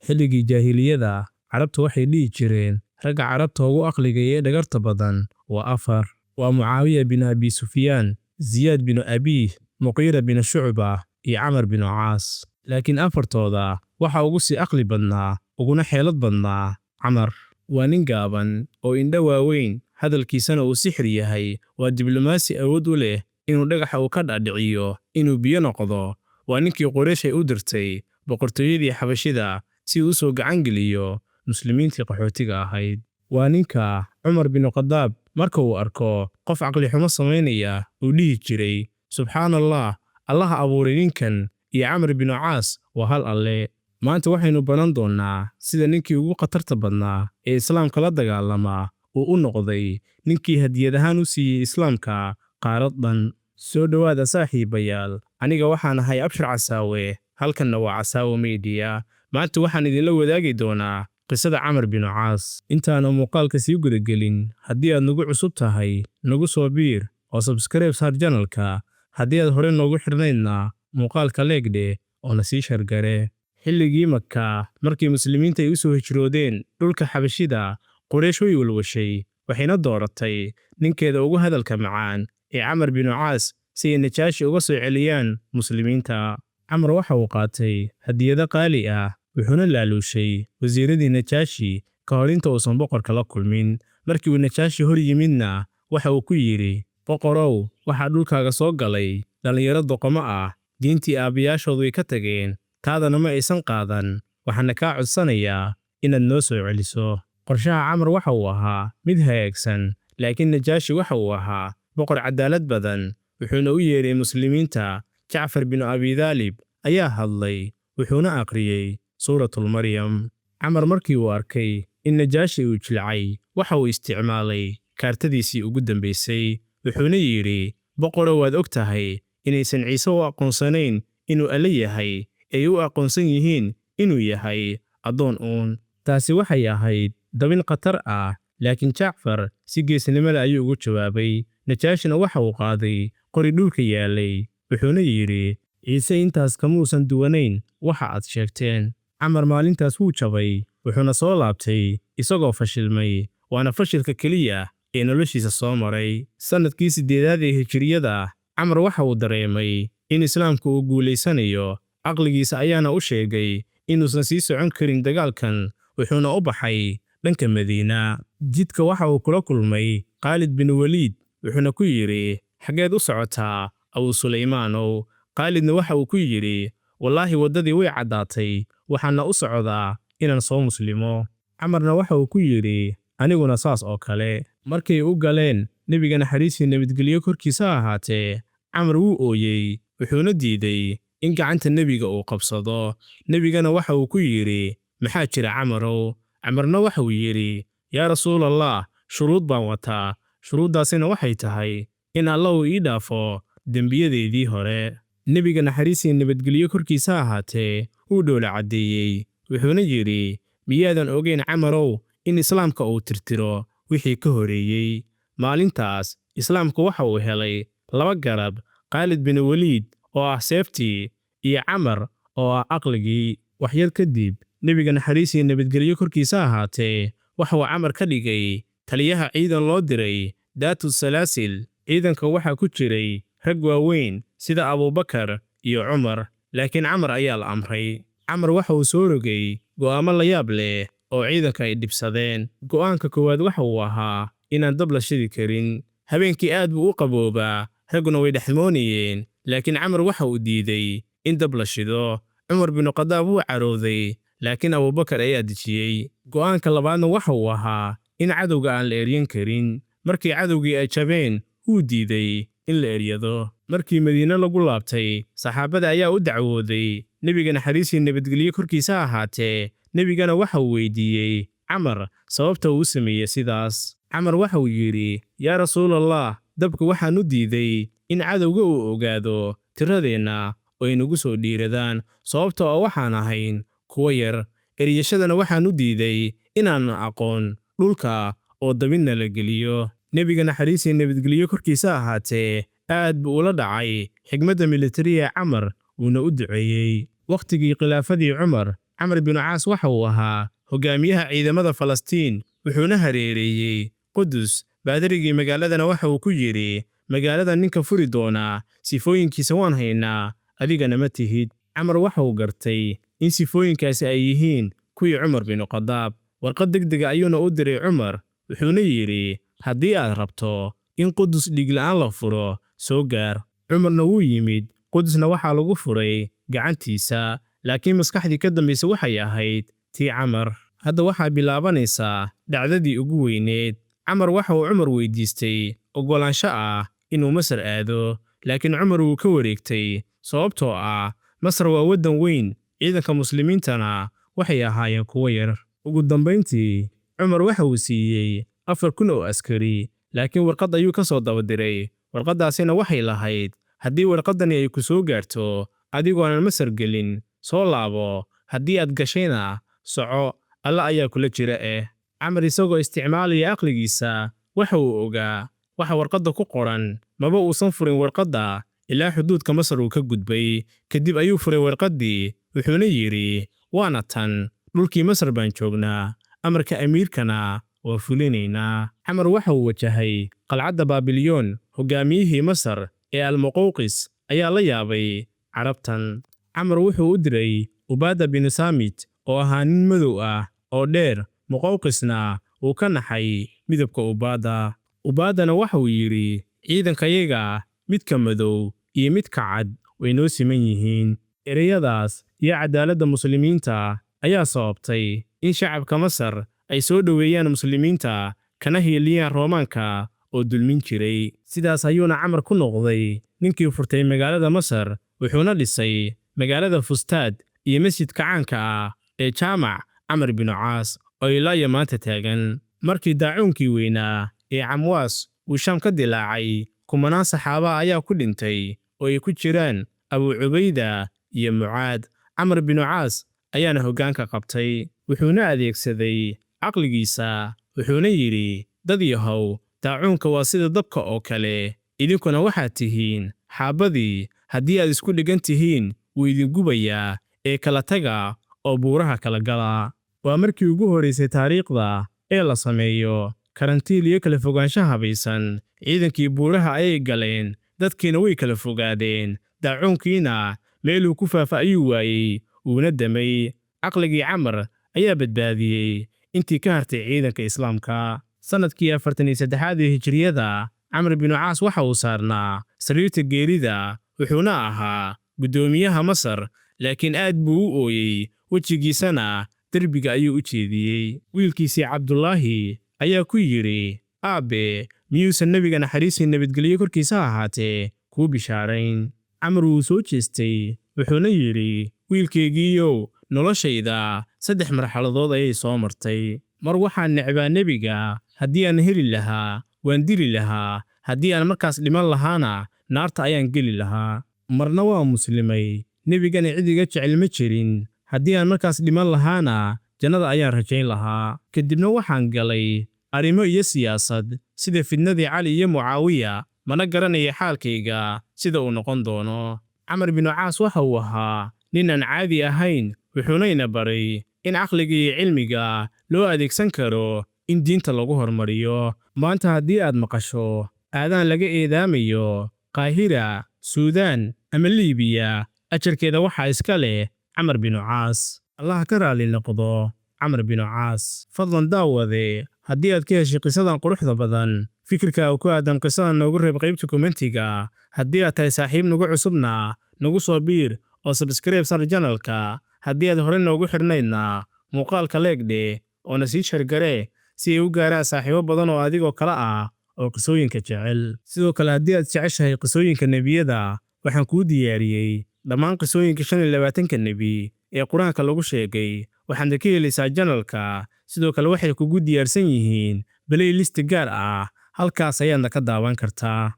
xilligii jaahiliyada carabtu waxay dhihi jireen ragga carabta ugu aqliga iyo dhagarta badan waa afar. waa Mucaawiya bin Abi Sufyaan, Ziyaad bin Abiih, Muqiira bin Shucba iyo Camar bin Caas. laakiin afartooda waxa ugu sii aqli badnaa uguna xeelad badnaa Camar. waa nin gaaban oo indho waaweyn, hadalkiisana uu sixir yahay. waa diblomaasi awood u leh inuu dhagaxa uu ka dhaadhiciyo inuu biyo noqdo. waa ninkii Quraysh ay u dirtay boqortooyadii Xabashida si uu u soo gacan geliyo muslimiintii qaxootiga ahayd. waa ninka Cumar bin Khadaab marka uu arko qof caqli xumo samaynaya uu dhihi jiray subxaanallah, allaha abuuray ninkan iyo Camar bin Caas waa hal alle. maanta waxaynu baran doonnaa sida ninkii ugu khatarta badnaa ee islaamka la dagaalama uu u noqday ninkii hadiyad ahaan u siiyey islaamka qaarad dhan. soo dhowaada saaxiibayaal, aniga waxaan ahay Abshir Casaawe, halkanna waa Casaawe Media. maanta waxaan idinla wadaagi doonaa qisada Camar bin Caas. intaanu muuqaalka sii gudagelin, haddii aad nagu cusub tahay nagu soo biir oo subscribe saar channelka. haddii aad hore noogu xirnaydna muuqaalka leegdhe oo na sii shargare. xilligii Makka markii muslimiinta ay u soo hijroodeen dhulka Xabashida, Quraysh way walwashay, waxayna dooratay ninkeeda ugu hadalka macaan ee Camar bin Caas si ay Najaashi uga soo celiyaan muslimiinta. Camar waxa uu qaatay hadiyado qaali ah, wuxuuna laaluushay wasiiradii Najaashi ka hor inta uusan boqorka la kulmin. markii uu Najaashi hor yimidna waxa uu ku yidhi, boqorow, waxaa dhulkaaga soo galay dhallinyaro doqomo ah, diintii aabbayaashoodu way ka tageen, taadana ma aysan qaadan. waxaana kaa codsanayaa inaad noo soo celiso. qorshaha Camar waxa uu ahaa mid hagaagsan, laakiin Najaashi waxa uu ahaa boqor cadaalad badan. wuxuuna u yeeray muslimiinta. Jacfar bin Abi Daalib ayaa hadlay, wuxuuna aqriyey suuratul Maryam. Camar markii uu arkay in Najaashi uu jilcay, waxa uu isticmaalay kaartadiisii ugu dambaysay. wuxuuna yidhi, boqorow, waad og tahay inaysan Ciise u aqoonsanayn inuu Alle yahay, ay u aqoonsan yihiin inuu yahay addoon uun. taasi waxay ahayd dabin khatar ah, laakiin Jacfar si geesinimo leh ayuu ugu jawaabay. Najaashina waxa uu qaaday qori dhulka yaalay, wuxuuna yidhi, Ciise intaas kamuusan duwanayn waxa aad sheegteen. Camar maalintaas wuu jabay, wuxuuna soo laabtay isagoo fashilmay. waana fashilka keliya ee noloshiisa soo maray. sannadkii 8aad ee hijriyada, Camar waxa uu dareemay in islaamku uu guulaysanayo. caqligiisa ayaana u sheegay inuusan sii socon karin dagaalkan, wuxuuna u baxay dhanka Madiina. jidka waxa uu kula kulmay Khaalid bin Waliid, wuxuuna ku yidhi, xageed u socotaa Abu Sulaymaanow? Khaalidna waxa uu ku yidhi, wallaahi waddadii way caddaatay, waxaana u socdaa inaan soo muslimo. Camarna waxa uu ku yidhi, aniguna saas oo kale. markay u galeen nebiga naxariis iyo nabadgelyo korkiisa ahaatee, Camar wuu ooyey, wuxuuna diiday in gacanta nebiga uu qabsado. nebigana waxa uu ku yidhi, maxaa jira Camarow? Camarna waxa uu yidhi, yaa rasuulallah, shuruud baan wataa. shuruuddaasina waxay tahay in Allah uu ii dhaafo dembiyadeedii hore. nebiga naxariis iyo nabadgelyo korkiisa ahaatee wuu dhoola caddeeyey, wuxuuna yidhi, miyaadan ogeyn Camarow in islaamka uu tirtiro wixii ka horeeyey? maalintaas islaamku waxa uu helay 2 garab, Khaalid bin Waliid oo ah seeftii, iyo Camar oo ah aqligii. waxyar kadib, nebiga naxariis iyo nabadgelyo korkiisa ahaatee waxa uu Camar ka dhigay taliyaha ciidan loo diray Daatu Salaasil. ciidanka waxaa ku jiray rag waaweyn sida Abubakar iyo Cumar, laakiin Camar ayaa la amray. Camar waxa uu soo rogay go'aamo la yaab leh oo ciidanka ay dhibsadeen. go'aanka koowaad waxa uu ahaa inaan dab la shidi karin. habeenkii aad buu u qaboobaa, ragguna way dhexmoonayeen, laakiin Camar waxa uu diiday in dab la shido. Cumar bin Khadaab wuu carooday, laakiin Abubakar ayaa dejiyey. go'aanka labaadna waxa uu ahaa in cadowga aan la eryan karin. markii cadowgii ay jabeen, wuu diiday in la eryado. markii Madiine lagu laabtay, saxaabada ayaa u dacwooday nebiga naxariis iyo nabadgelyo korkiisa ahaatee. nebigana waxa uu weydiiyey Camar sababta uu u sameeyey sidaas. Camar waxa uu yidhi, yaa rasuulallah, dabka waxaan u diiday in cadowga uu ogaado tiradeenna oo ay nagu soo dhiiradaan, sababtoo ah waxaan ahayn kuwa yar. eryashadana waxaan u diiday inaanan aqoon dhulka oo dabinna la geliyo. nebiga naxariis iyo nabadgelyo korkiisa ahaatee aad buu ula dhacay xigmadda militariga Camar, wuuna u duceeyey. wakhtigii khilaafadii Cumar, Camr bin Caas waxa uu ahaa hogaamiyaha ciidamada Falastiin, wuxuuna hareereeyey Qudus. Baadarigii magaaladana waxa uu ku yidhi, magaalada ninka furi doona sifooyinkiisa waan haynaa, adigana ma tihid. Camr waxa uu gartay in sifooyinkaasi ay yihiin kuwii Cumar bin Khadaab. Warqad degdega ayuuna u diray Cumar, wuxuuna yidhi, haddii aad rabto in Qudus dhiig la'aan la furo, soo gaar. Cumarna wuu yimid, Qudusna waxaa lagu furay gacantiisa, laakiin maskaxdii ka dambaysa waxay ahayd tii Camar. Hadda waxaa bilaabanaysaa dhacdadii ugu weyneed. Camar waxa uu Cumar weydiistay oggolaansho ah inuu Masar aado, laakiin Cumar wuu ka wareegtay sababtoo ah Masar waa waddan weyn, ciidanka muslimiintana waxay ahaayeen kuwo yar. Ugu dambayntii, Cumar waxa uu siiyey 4,000 oo askari, laakiin warqad ayuu ka soo daba diray. Warqaddaasina waxay lahayd, haddii warqaddani ay ku soo gaarto adigoonan Masar gelin, soo laabo, haddii aad gashayna soco, Alle ayaa kula jira. Camar isagoo isticmaalaya aqligiisa waxa uu ogaa waxa warqadda ku qoran, maba uusan furin warqadda ilaa xuduudka Masar uu ka gudbay. Kadib ayuu furay warqaddii, wuxuuna yidhi, waana tan, dhulkii Masar baan joognaa, amarka amiirkana waa fulinaynaa. Camar waxa uu wajahay qalcadda Baabilyoon. Hogaamiyihii Masar ee Almuqawqis ayaa la yaabay carabtan. Camar wuxuu u diray Ubaada bin Saamit oo ahaa nin madow ah oo dheer, Muqawqisna uu ka naxay midabka Ubaada. Ubaadana waxa uu yidhi, ciidankayaga midka madow iyo midka cad way noo siman yihiin. Ereyadaas iyo cadaaladda muslimiinta ayaa sababtay in shacabka Masar ay soo dhoweeyaan muslimiinta kana hiiliyaan Roomaanka oo dulmin jiray. Sidaas ayuuna Camar ku noqday ninkii furtay magaalada Masar, wuxuuna dhisay magaalada Fustaad iyo masjidka caanka ah ee Jaamac Camr bin Caas oo ilaa iyo maanta taagan. Markii daacuunkii weynaa ee Camwaas uu Shaam ka dilaacay, kumanaan saxaaba ayaa ku dhintay oo ay ku jiraan Abu Cubayda iyo Mucaad. Camr bin Caas ayaana hoggaanka qabtay, wuxuuna adeegsaday caqligiisa, wuxuuna yidhi, dad yahow, daacuunka waa sida dabka oo kale, idinkuna waxaad tihiin xaabadii, haddii aad isku dhiggan tihiin wuu idin gubayaa, ee kala taga oo buuraha kala gala. Waa markii ugu horraysay taariikhda ee la sameeyo karantiil iyo kala fogaansho habaysan. Ciidankii buuraha ayay galeen, dadkiina way kala fogaadeen, daacuunkiina meeluu ku faafa ayuu waayey, uuna damay. Caqligii Camar ayaa badbaadiyey intii ka hartay ciidanka Islaamka. Sanadkii 43 ee Hijriyada, Camr bin Caas waxa uu saarnaa sariirta geerida, wuxuuna ahaa guddoomiyaha Masar, laakiin aad buu u ooyey, wejigiisana derbiga ayuu u jeediyey. Wiilkiisii Cabdullaahi ayaa ku yidhi, Aabe, miyuusan nebiga naxariis iyo nabadgelyo korkiisa ahaatee kuu bishaarayn? Camar wuu soo jeestay, wuxuuna yidhi, wiilkaygiiyow, noloshayda 3 marxaladood ayay soo martay. Mar waxaan necbaa nebiga, haddii aan heli lahaa waan dili lahaa, haddii aan markaas dhiman lahaana naarta ayaan geli lahaa. Marna waa muslimay, nebigana cid iga jecel ma jirin, haddii aan markaas dhiman lahaana jannada ayaan rajayn lahaa. Kadibna waxaan galay arrimo iyo siyaasad, sida fidnadii Cali iyo Mucaawiya, mana garanaya xaalkayga sida uu noqon doono. Camr bin Caas waxa uu ahaa nin aan caadi ahayn, wuxuuna ina baray in caqliga iyo cilmiga loo adeegsan karo in diinta lagu hormariyo. Maanta haddii aad maqasho aadaan laga eedaamayo Qaahira, Suudaan ama Liibiya, ajarkeeda waxaa iska leh Camr bin Caas. Allah ka raali noqdo Camr bin Caas. Fadlan daawade, haddii aad ka heshay qisadan quruxda badan, fikirka ku aadan qisadan noogu reeb qaybta kommentiga. Haddii aad tahay saaxiib nagu cusubna, nagu soo biir oo subscribe sar channelka. Haddii aad hore noogu xirnaydna, muuqaalka leegdhe oo na sii shargare si ay u gaaraan saaxiibo badan oo adigoo kala ah oo qisooyinka jecel. Sidoo kale haddii aad jeceshahay qisooyinka nebiyada, waxaan kuu diyaariyey dhammaan qisooyinka 25 nebi ee Quraanka lagu sheegay, waxaadna ka helaysaa channelka. Sidoo kale waxay kugu diyaarsan yihiin playlist gaar ah, halkaas ayaadna ka daawan kartaa.